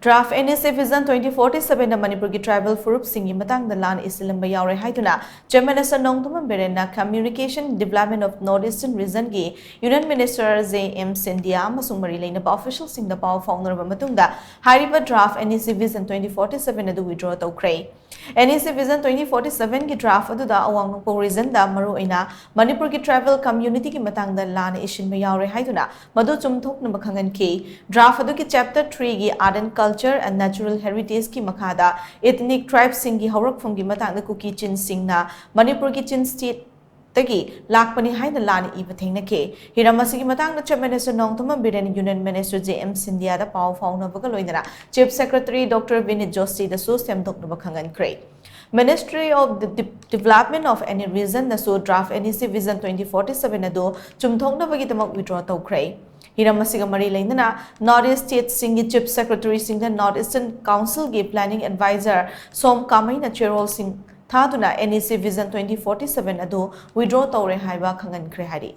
Draft NEC Vision 2047 na Manipur ki tribal Phurup Singi Matang the Laanna Isinba yaure haituna Chairman Minister Nongtuman Berena Communication Development of Northeastern Region ki Union Minister J.M. Sindia amasung mari leinaba official sing da paw faungnaraba matungda hariba Draft NEC Vision 2047 adu withdraw Toukhre. NEC Vision 2047 ki draft aduda awang po region da maru ina Manipur ki tribal community ki matang da Laanna ishinba yaure haituna madu chumthok na bakhangan ki draft adu ki chapter 3 ki art and culture and natural heritage ki makhada ethnic tribes singi haurak from ki matang da kuki chin sing na Manipur ki chin state tagi lakpani haina Laanna iba thengnake hiramasi ki matang da Chairman Minister Nongtuman Berena Union Minister J.M. Sindia da paw fauna baga loinara Chief Secretary Dr. Vinit Joshi da so semdok na bakhangan kre Ministry of the Development of any Region na so draft NEC Vision 2047 ado chumthok na bagi tamak withdraw Toukhre Hiramasiga Mari Lainana, Northeast State Singi Chief Secretary Singh Northeastern Council Ge Planning Advisor Som Kamaina Cherol Singh Thaduna NEC Vision 2047 ado withdraw Toukhre haiba khangan kre hari.